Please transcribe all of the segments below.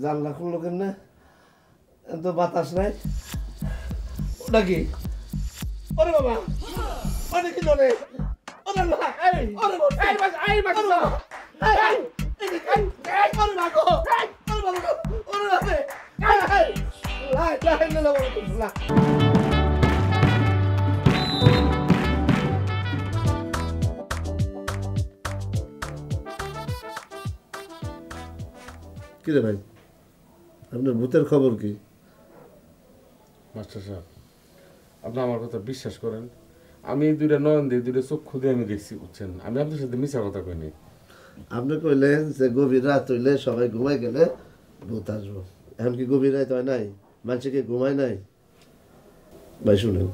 জানলা খুললো কেমনে? তো বাতাস নাই ওটা কি? ওরে বাবা ওরে কি ধরে? ওরে না এই ওরে এই বাস এই বাস এই এই এই ওরে মাগো ওরে বাবা ওরে বাবা এই লাই লাই না না কি রে ভাই, আপনার ভূতের খবর কি? মাস্টার সাহেব, আপনি আমার কথা বিশ্বাস করেন, আমি দুইটা নয়ন দিয়ে দুইটা চক্ষু দিয়ে আমি দেখছি, বুঝছেন? আমি আপনার সাথে মিশা কথা কইনি। আপনি কইলেন যে গভীর রাত হইলে সবাই ঘুমাই গেলে ভূত আসবো। এখন কি গভীর রাত হয় নাই? মানুষে কি ঘুমায় নাই? ভাই শুনেন,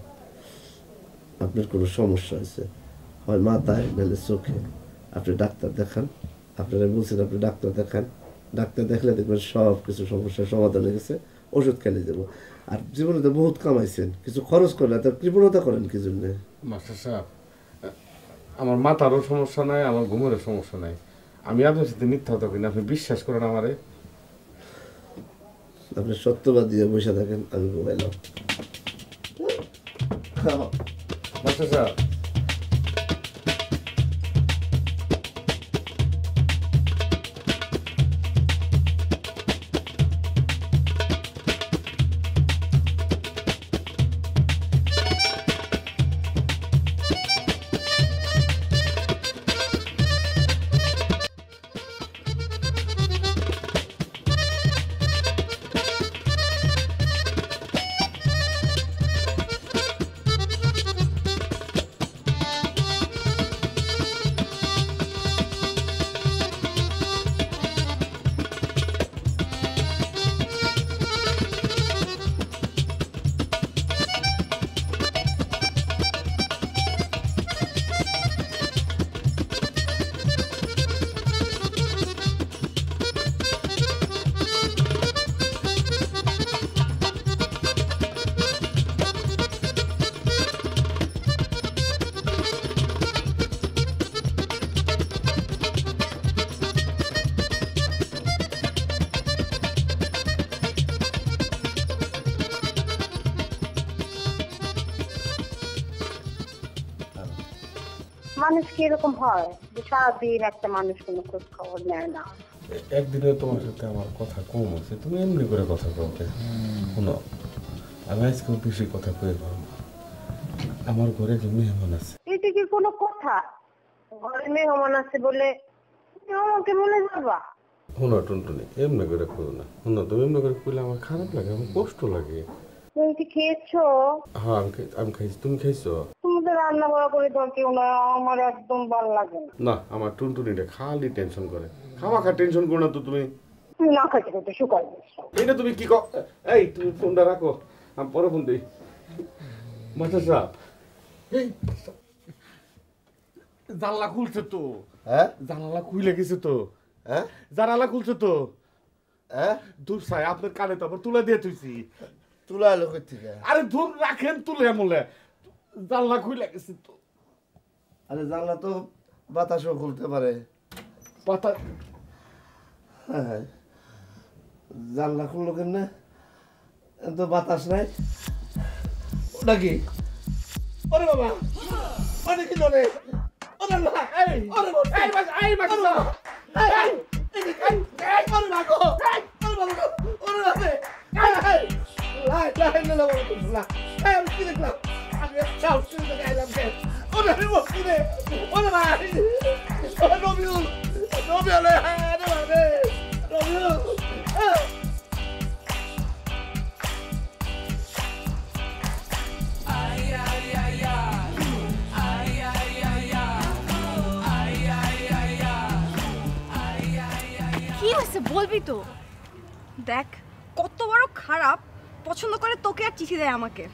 আপনার কোনো সমস্যা আছে, হয় মাথায় নাহলে চোখে, আপনি ডাক্তার দেখান। আপনারা বলছেন আপনি ডাক্তার দেখান, ডাক্তার দেখলে দেখবেন সব কিছু সমস্যার সমাধান হয়ে গেছে, ওষুধ খেলে যাবো। আর জীবনে তো বহুত কামাইছেন, কিছু খরচ করলে তো কৃপণতা করেন কি জন্যে? মাস্টার সাহেব, আমার মাথারও সমস্যা নাই, আমার ঘুমেরও সমস্যা নাই, আমি আপনার সাথে মিথ্যা কথা কইনি, আপনি বিশ্বাস করেন আমারে। আপনি সত্যবাদ দিয়ে বসে থাকেন, আমি ঘুমাইলাম। মাস্টার সাহেব, মানুষ কি এরকম হয় যে সারাদিন একটা মানুষ কোনো খোঁজ খবর নেয় না? একদিনে তোমার সাথে আমার কথা কম আছে, তুমি এমনি করে কথা বলতে শোনো, আমি আজকে বেশি কথা কয়ে পারবো। আমার ঘরে যে মেহমান আছে। এটা কি কোনো কথা? ঘরে মেহমান আছে বলে আমাকে বলে যাবা? শোনো টুনটুনি, এমনি করে করো না, শোনো তুমি এমনি করে করলে আমার খারাপ লাগে, আমার কষ্ট লাগে। তুমি কি খেয়েছো? হ্যাঁ আমি খাইছি, তুমি খাইছো? তোমাদের রান্না করা করে তো কেউ না, আমার একদম ভালো লাগে না। না, আমার টুনটুনিটা খালি টেনশন করে, খামাখা টেনশন করো না তো তুমি। তুমি না খাইতে খাইতে শুকাই গেছো। এইটা তুমি কি এই তুমি ফোনটা রাখো, আমি পরে ফোন দিই। মাস্টার সাহেব, এই জানলা খুলছে তো। হ্যাঁ জানালা খুলে গেছে তো। হ্যাঁ জানালা খুলছে তো। হ্যাঁ দূর সাই আপনার কানে তো আবার তুলে দিয়ে তুইছি। তুলা এলো কই থেকে? আরে দূর রাখেন, তুলে মলে জানলা খুলে গেছে তো। আরে জানলা তো বাতাসও খুলতে পারে। পাতা হ্যাঁ, জানলা খুললো কেমনে? তো বাতাস নাই ওটা কি? ওরে বাবা ওরে কি ধরে? ওরে না এই ওরে এই বাস এই বাস এই এই এই ওরে মাগো ওরে বাবা ওরে বাবা এই লাই লাই না না এই আমি কি দেখলাম? আমি চাও শুনতে গেলাম কে? ওরে বসি রে ওরে ভাই ওরে রবিউল রবিউল আরে বাবা রবিউল কি হয়েছে বলবি তো? দেখ কত বড় খারাপ, পছন্দ করে তোকে আর চিঠি দেয় আমাকে।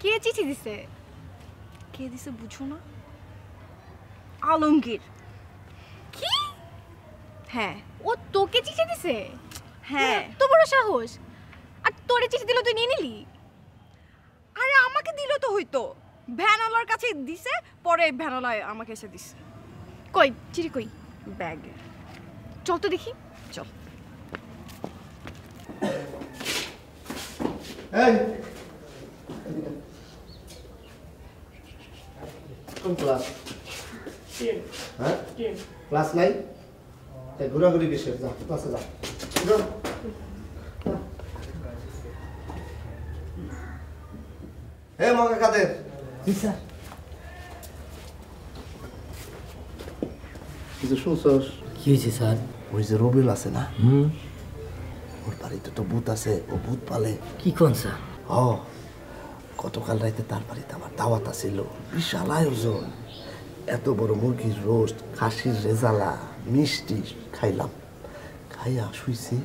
কে চিঠি দিছে? কে দিছে বুঝো না? আলমগীর। কি? হ্যাঁ, ও তোকে চিঠি দিছে? হ্যাঁ। তো বড় সাহস! আর তোরে চিঠি দিল তুই নিয়ে নিলি? আরে আমাকে দিল তো হইতো, ভ্যানওয়ালার কাছে দিছে, পরে ভ্যানওয়ালা আমাকে এসে দিছে। কই চিঠি কই? ব্যাগে। চল তো দেখি, চল। এই কোন ক্লাস? হ্যাঁ ক্লাস নাই? ঘোরাঘুরি কিসের? যা ক্লাসে যা। হে মগা কাদের? কিছু শুনছস? কি হয়েছে স্যার? ওই যে রবিউল আছে না, ওর বাড়িতে তো ভূত আছে, ও ভূত পালে। কি কোন স্যার? হ, গতকাল রাইতে তার বাড়িতে আমার দাওয়াত আছিল, বিশাল আয়োজন। এত বড় মুরগির রোস্ট, খাসির রেজালা, মিষ্টি খাইলাম। খাইয়া শুইছি,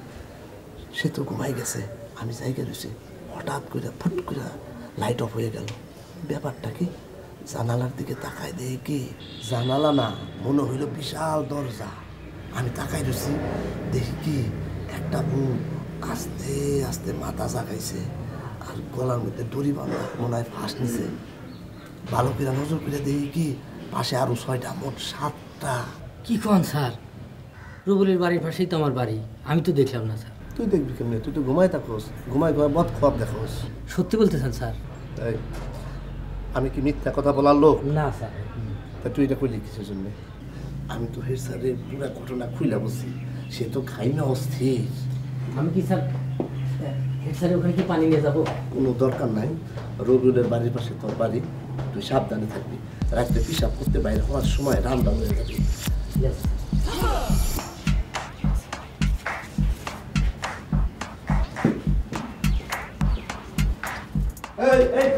সে তো ঘুমাই গেছে, আমি জায়গা রয়েছি। হঠাৎ করে ফুট করে লাইট অফ হয়ে গেল। ব্যাপারটা কি? জানালার দিকে তাকায় দেয় কি, জানালা না, মনে হইল বিশাল দরজা। আমি তাকাই রয়েছি, দেখি কি একটা ভূত আস্তে আস্তে মাথা জাগাইছে আর গলার মধ্যে দড়ি বাঁধা, মনে হয় ফাঁস নিছে। ভালো করে নজর করে দেখি কি পাশে আরো 6টা, মোট 7টা। কি কোন স্যার? রুবুলের বাড়ির পাশেই তো আমার বাড়ি, আমি তো দেখলাম না স্যার। তুই দেখবি কেমনি? তুই তো ঘুমাই থাকোস, ঘুমাই বদ খোয়াব দেখোস। সত্যি বলতেছেন স্যার? তাই আমি কি মিথ্যা কথা বলার লোক? না স্যার। তা তুই এটা করলি কিসের জন্য? আমি তো হেড স্যারের পুরো ঘটনা খুইলা বলছি, সে তো খাইনা অস্থির। আমি কি স্যার হেড স্যারের ওখানে কি পানি নিয়ে যাবো? কোনো দরকার নাই, রবিউলের বাড়ির পাশে তোর বাড়ি, তুই সাবধানে থাকবি। রাত্রে পিসাব করতে বাইরে হওয়ার সময় রান্না হয়ে যাবি। এই